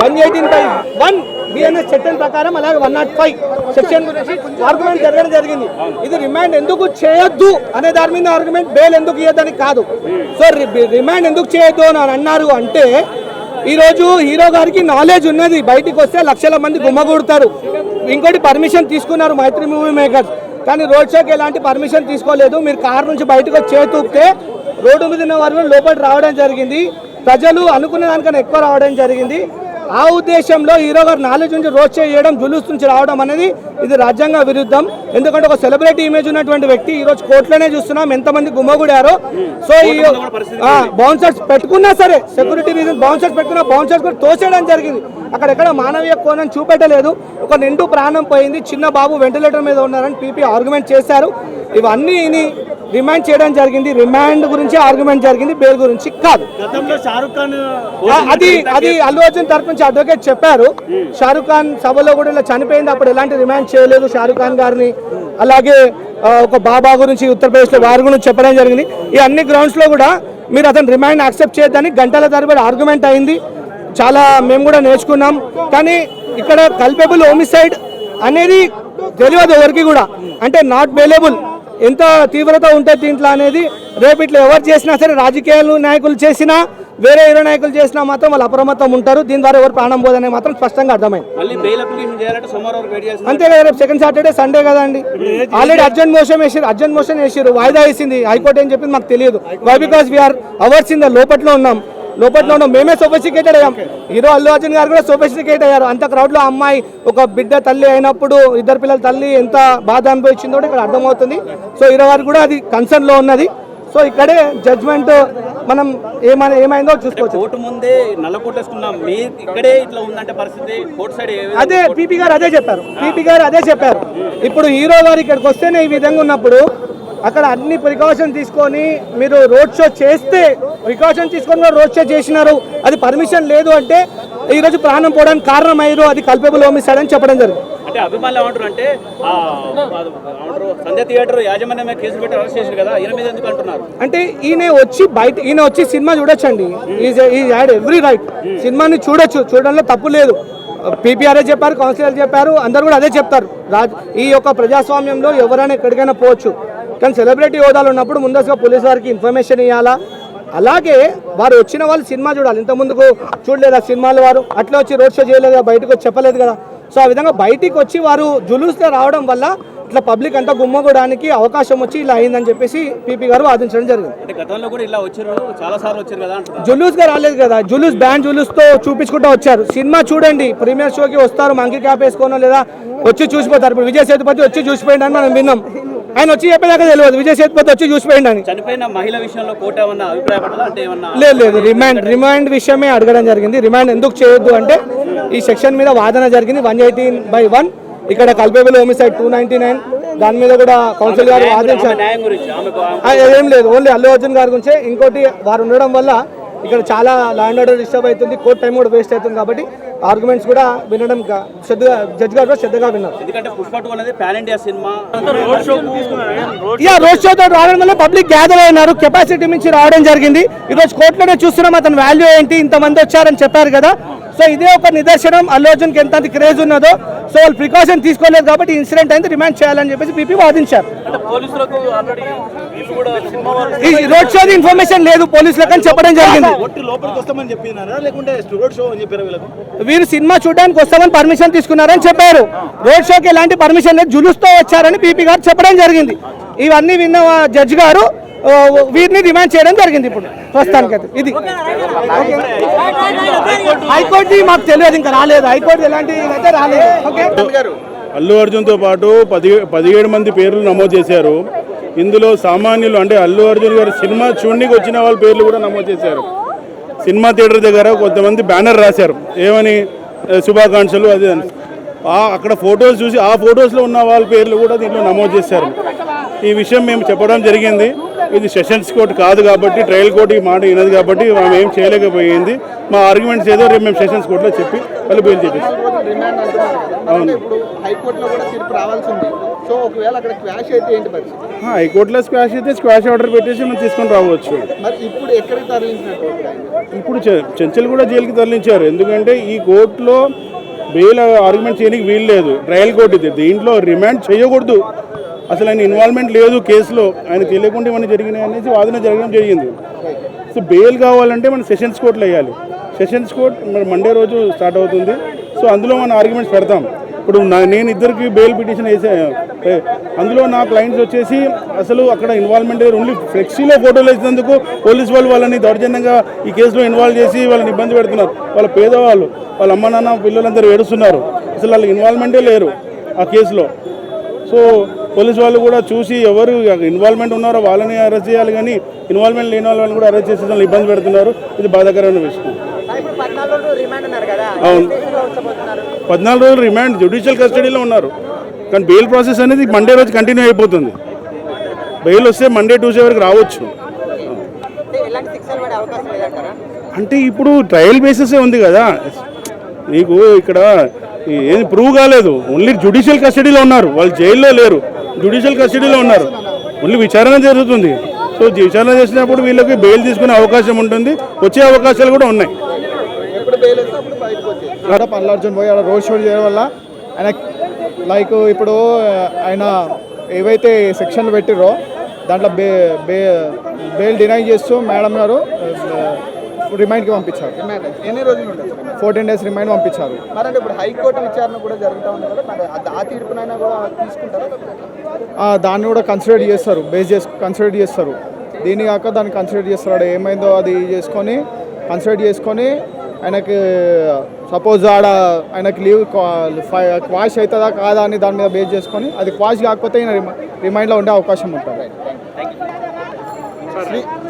118/1 BNS చట్టం ప్రకారం అలాగే 105 సెక్షన్ గురించి ఆర్గ్యుమెంట్ జరగడం జరిగింది. ఇది రిమాండ్ ఎందుకు చేయొద్దు అనే దాని మీద ఆర్గ్యుమెంట్, బెయిల్ ఎందుకు ఇవ్వద్దని కాదు. సో రిమాండ్ ఎందుకు చేయొద్దు అని అన్నారు అంటే, ఈరోజు హీరో గారికి నాలెడ్జ్ ఉన్నది, బయటికి వస్తే లక్షల మంది గుమ్మగూడతారు. ఇంకోటి పర్మిషన్ తీసుకున్నారు మైత్రి మూవీ మేకర్స్, కానీ రోడ్ షోకి ఎలాంటి పర్మిషన్ తీసుకోలేదు. మీరు కారు నుంచి బయటకు వచ్చి చేతూపితే రోడ్డు మీద ఉన్న వారు లోపలికి రావడం జరిగింది. ప్రజలు అనుకున్న దానికన్నా ఎక్కువ రావడం జరిగింది. ఆ ఉద్దేశంలో హీరో గారు నాలెడ్జ్ నుంచి రోడ్ షో చేయడం, జులూస్ నుంచి రావడం అనేది ఇది రాజ్యాంగ విరుద్ధం. ఎందుకంటే ఒక సెలబ్రిటీ ఇమేజ్ ఉన్నటువంటి వ్యక్తి ఈరోజు కోర్టులోనే చూస్తున్నాం ఎంతమంది గుమ్మగుడారో. సో ఈ బౌన్సర్స్ పెట్టుకున్నా సరే, సెక్యూరిటీ రీజన్ బౌన్సర్స్ పెట్టుకున్నా, బౌన్సర్స్ కూడా తోసేయడం జరిగింది. అక్కడెక్కడ మానవీయ కోణం చూపెట్టలేదు. ఒక నిండు ప్రాణం పోయింది, చిన్న బాబు వెంటిలేటర్ మీద ఉన్నారని పీపీ ఆర్గ్యుమెంట్ చేశారు. ఇవన్నీ రిమాండ్ చేయడం జరిగింది. రిమాండ్ గురించి ఆర్గ్యుమెంట్ జరిగింది, బెయిల్ గురించి కాదు. అది అల్లు అర్జున్ తరఫు నుంచి అడ్వకేట్ చెప్పారు. షారుఖ్ ఖాన్ సభలో కూడా ఇలా చనిపోయింది, అప్పుడు ఎలాంటి రిమాండ్ చేయలేదు షారుఖ్ ఖాన్ గారిని. అలాగే ఒక బాబా గురించి ఉత్తరప్రదేశ్ లో వారి గురించి చెప్పడం జరిగింది. ఈ అన్ని గ్రౌండ్స్ లో కూడా మీరు అతను రిమాండ్ యాక్సెప్ట్ చేయొద్దని గంటల తరబడి ఆర్గ్యుమెంట్ అయింది. చాలా మేము కూడా నేర్చుకున్నాం. కానీ ఇక్కడ కల్పబుల్ హోమిసైడ్ అనేది తెలియదు ఎవరికి కూడా, అంటే నాట్ బెయిలబుల్. ఎంత తీవ్రత ఉంటుంది దీంట్లో అనేది రేపు ఇట్లా ఎవరు చేసినా సరే, రాజకీయాలు నాయకులు చేసినా, వేరే హీరో నాయకులు చేసినా మాత్రం వాళ్ళు అప్రమత్తం ఉంటారు. దీని ద్వారా ఎవరు ప్రాణం పోదనే మాత్రం స్పష్టంగా అర్థమైంది. అంతే కదా, రేపు సెకండ్ సాటర్డే సండే కదా అండి. ఆల్రెడీ అర్జెంట్ మోషన్ వేసారు, వాయిదా వేసింది హైకోర్టు అని చెప్పింది. మాకు తెలియదు. Why? Because we are ours in the లోపట్లో ఉన్నాం. మేమే సోఫిస్టికేటెడ్ అయ్యాం. హీరో అల్లు అర్జున్ గారు కూడా సోఫిస్టికేట్ అయ్యారు. అంత క్రౌడ్ లో అమ్మాయి ఒక బిడ్డ తల్లి అయినప్పుడు, ఇద్దరు పిల్లల తల్లి ఎంత బాధ అనుభవించిందో ఇక్కడ అర్థమవుతుంది. సో హీరో గారు కూడా అది కన్సర్న్ లో ఉన్నది. సో ఇక్కడే జడ్జ్మెంట్ మనం ఏమైందో చూసుకోవచ్చు. కోర్టు ముందే నల్లకొట్టేసుకున్నాం, ఇక్కడే ఇట్లా ఉందంటే పరిస్థితి కోర్టు సైడ్ అదే పీపీ గారు అదే చెప్పారు. ఇప్పుడు హీరో గారు ఇక్కడికి వస్తేనే ఈ విధంగా ఉన్నప్పుడు అక్కడ అన్ని ప్రికాషన్ తీసుకొని మీరు రోడ్ షో చేస్తే, ప్రికాషన్ తీసుకొని కూడా రోడ్ షో చేసినారు, అది పర్మిషన్ లేదు అంటే ఈరోజు ప్రాణం పోవడానికి కారణం అయ్యారు. అది కల్పబుల్ హోమిసైడ్ అని చెప్పడం జరిగింది. అంటే అభిమానులు ఏమంటారు అంటే, సంధ్య థియేటర్ యాజమాన్యమే కేసు పెట్టి అరెస్ట్ చేశారు కదా, ఈయన మీద ఎందుకు అంటున్నారు అంటే ఈయన వచ్చి సినిమా చూడొచ్చండి. ఈ హ్యాడ్ ఎవ్రీ రైట్, సినిమాని చూడడంలో తప్పు లేదు. పీపీఆర్ఏ చెప్పారు, కౌన్సిలర్ చెప్పారు, అందరు కూడా అదే చెప్తారు. ఈ యొక్క ప్రజాస్వామ్యంలో ఎవరైనా ఎక్కడికైనా పోవచ్చు, కానీ సెలబ్రిటీ హోదాలు ఉన్నప్పుడు ముందస్తుగా పోలీసు వారికి ఇన్ఫర్మేషన్ ఇవ్వాలా. అలాగే వారు వచ్చిన వాళ్ళు సినిమా చూడాలి. ఇంత ముందుకు చూడలేదా సినిమాలు? వారు అట్లా వచ్చి రోడ్ షో చేయలేదు కదా, బయటకు వచ్చి చెప్పలేదు కదా. సో ఆ విధంగా బయటికి వచ్చి వారు జులూస్లో రావడం వల్ల ఇట్లా పబ్లిక్ అంతా గుమ్మగూడడానికి అవకాశం వచ్చి ఇలా అయిందని చెప్పేసి పీపీ గారు వాదించడం జరిగింది. జులూస్గా రాలేదు కదా, బ్యాండ్ జులూస్తో చూపించుకుంటూ వచ్చారు. సినిమా చూడండి, ప్రీమియర్ షోకి వస్తారు, మంకీ క్యాప్ వేసుకోనో లేదా వచ్చి చూసిపోతారు. ఇప్పుడు విజయ్ సేతుపతి వచ్చి చూసిపోయింది అని మనం విన్నాం. ఆయన వచ్చి చెప్పేదాకా తెలియదు, విజయ్ సేతుపతి వచ్చి చూసిపోయింది అని. చనిపోయిన మహిళ విషయంలో కోర్టు ఏమన్నా అభిప్రాయపడాలా అంటే ఏమన్నా? లేదు, రిమాండ్ విషయమే అడగడం జరిగింది. రిమాండ్ ఎందుకు చేయొద్దు అంటే ఈ సెక్షన్ మీద వాదన జరిగింది 118/1. ఇక్కడ కల్పబుల్ హోమిసైడ్ 299 దాని మీద కూడా కౌన్సిల్ గారు వాదించారు. ఏం లేదు, ఓన్లీ అల్లు అర్జున్ గారి గురించే. ఇంకోటి వారు ఉండడం వల్ల ఇక్కడ చాలా లా అండ్ ఆర్డర్ డిస్టర్బ్ అవుతుంది, కోర్ట్ టైం కూడా వేస్ట్ అవుతుంది. కాబట్టి ఆర్గ్యుమెంట్స్ కూడా వినడం శ్రద్ధగా, జడ్జ్ గారు కూడా శ్రద్ధగా విన్నారు. రోడ్ షోతో రావడం వల్ల పబ్లిక్ గ్యాదర్ అయినారు, కెపాసిటీ నుంచి రావడం జరిగింది. ఈరోజు కోర్టులోనే చూస్తున్నాం అతను వాల్యూ ఏంటి, ఇంతమంది వచ్చారని చెప్పారు కదా. సో ఇదే ఒక నిదర్శనం అల్లు అర్జున్కి ఎంత క్రేజ్ ఉన్నదో. సో వాళ్ళు ప్రికాషన్ తీసుకోలేదు కాబట్టి ఇన్సిడెంట్ అయింది, రిమాండ్ చేయాలని చెప్పేసి పీపీ వాదించారు. ఈ రోడ్ షోది ఇన్ఫర్మేషన్ లేదు పోలీసులకు అని చెప్పడం జరిగింది. వీరు సినిమా చూడడానికి వస్తామని పర్మిషన్ తీసుకున్నారని చెప్పారు. రోడ్ షోకి ఎలాంటి పర్మిషన్ లేదు, జులుస్తో వచ్చారని పీపీ గారు చెప్పడం జరిగింది. ఇవన్నీ విన్న జడ్జి గారు వీరిని రిమాండ్ చేయడం జరిగింది. ఇప్పుడు ప్రస్తుతానికి అయితే ఇది హైకోర్టు మాకు తెలియదు, ఇంకా రాలేదు. హైకోర్టు ఎలాంటి అయితే రాలేదు. అల్లు అర్జున్తో పాటు 17 మంది పేర్లు నమోదు చేశారు. ఇందులో సామాన్యులు అంటే అల్లు అర్జున్ గారు సినిమా చూడడానికి వచ్చిన వాళ్ళ పేర్లు కూడా నమోదు చేశారు. సినిమా థియేటర్ దగ్గర కొంతమంది బ్యానర్ రాశారు, ఏమని శుభాకాంక్షలు అది అని. అక్కడ ఫొటోస్ చూసి ఆ ఫొటోస్లో ఉన్న వాళ్ళ పేర్లు కూడా దీంట్లో నమోదు చేశారు. ఈ విషయం మేము చెప్పడం జరిగింది. ఇది సెషన్స్ కోర్టు కాదు కాబట్టి, ట్రయల్ కోర్టు ఈ మాట వినదు కాబట్టి మేము ఏం చేయలేకపోయింది. మా ఆర్గ్యుమెంట్స్ ఏదో రేపు మేము సెషన్స్ కోర్టులో చెప్పి వాళ్ళు బెయిల్ చేపిస్తాం. అవును, సో ఒకవేళ అక్కడ క్వాష్ అయితే ఏంటి పరిస్థితి? హైకోర్టులో స్క్వాష్ అయితే స్క్వాష్ ఆర్డర్ పెట్టేసి మనం తీసుకొని రావచ్చు. మరి ఇప్పుడు ఎక్కడికి తరలించినట్టు? ఇప్పుడు చెంచల్ కూడా జైలుకి తరలించారు. ఎందుకంటే ఈ కోర్టులో బెయిల్ ఆర్గ్యుమెంట్ చేయడానికి వీలు లేదు, ట్రయల్ కోర్టు ఇది. దీంట్లో రిమాండ్ చేయకూడదు, అసలు ఆయన ఇన్వాల్వ్మెంట్ లేదు కేసులో, ఆయన తెలియకుండా ఏమైనా జరిగినాయి అనేసి వాదన జరగడం జరిగింది. సో బెయిల్ కావాలంటే మనం సెషన్స్ కోర్టులో వేయాలి. సెషన్స్ కోర్ట్ మరి మండే రోజు స్టార్ట్ అవుతుంది. సో అందులో మనం ఆర్గ్యుమెంట్స్ పెడతాం. ఇప్పుడు నేను ఇద్దరికి బెయిల్ పిటిషన్ వేసా, అందులో నా క్లయింట్స్ వచ్చేసి అసలు అక్కడ ఇన్వాల్వ్మెంట్ ఓన్లీ ఫ్లెక్సీలో ఫోటోలు వేసినందుకు పోలీసు వాళ్ళు వాళ్ళని దౌర్జన్యంగా ఈ కేసులో ఇన్వాల్వ్ చేసి వాళ్ళని ఇబ్బంది పెడుతున్నారు. వాళ్ళ పేదవాళ్ళు, వాళ్ళ అమ్మ నాన్న పిల్లలందరూ ఏడుస్తున్నారు, అసలు వాళ్ళ ఇన్వాల్వ్మెంటే లేరు ఆ కేసులో. సో పోలీసు వాళ్ళు కూడా చూసి ఎవరు ఇన్వాల్వ్మెంట్ ఉన్నారో వాళ్ళని అరెస్ట్ చేయాలి, కానీ ఇన్వాల్వ్మెంట్ లేని వాళ్ళని కూడా అరెస్ట్ చేసి వాళ్ళని ఇబ్బంది పెడుతున్నారు. ఇది బాధాకరమైన విషయం. అవును, 14 రోజులు రిమాండ్ జ్యుడిషియల్ కస్టడీలో ఉన్నారు, కానీ బెయిల్ ప్రాసెస్ అనేది మండే రోజు కంటిన్యూ అయిపోతుంది. బెయిల్ వస్తే మండే ట్యూస్డే వరకు రావచ్చు. అంటే ఇప్పుడు ట్రయల్ బేసిసే ఉంది కదా, నీకు ఇక్కడ ఏది ప్రూవ్ కాలేదు. ఓన్లీ జ్యుడిషియల్ కస్టడీలో ఉన్నారు, వాళ్ళు జైల్లో లేరు, జ్యుడిషియల్ కస్టడీలో ఉన్నారు. ఓన్లీ విచారణ జరుగుతుంది. సో విచారణ చేసినప్పుడు వీళ్ళకి బెయిల్ తీసుకునే అవకాశం ఉంటుంది, వచ్చే అవకాశాలు కూడా ఉన్నాయి. అల్లు అర్జున్ పోయి అక్కడ రోడ్ షో చేయడం వల్ల ఆయన లైక్ ఇప్పుడు ఆయన ఏవైతే సెక్షన్లు పెట్టిరో దాంట్లో బెయిల్ డినై చేస్తూ మేడం గారు రిమైండ్కి పంపించారు. ఎన్ని రోజులు ఉంటుంది? 14 days రిమైండ్ పంపించారు. మరి అంటే ఇప్పుడు హైకోర్టు విచారణ కూడా జరుగుతూ ఉంది కదా, మరి ఆ తీర్పునైనా కూడా తీసుకుంటారా? దాన్ని కూడా కన్సిడర్ చేస్తారు, కన్సిడర్ చేస్తారు. దీన్ని కాక దాన్ని కన్సిడర్ చేస్తారు. ఏమైందో అది కన్సిడర్ చేసుకొని ఆయనకి సపోజ్ ఆడ ఆయనకి లీవ్ క్వాష్ అవుతుందా కాదా అని దాని మీద బేస్ చేసుకొని, అది క్వాష్ కాకపోతే ఈయన రిమైండ్లో ఉండే అవకాశం ఉంటుంది.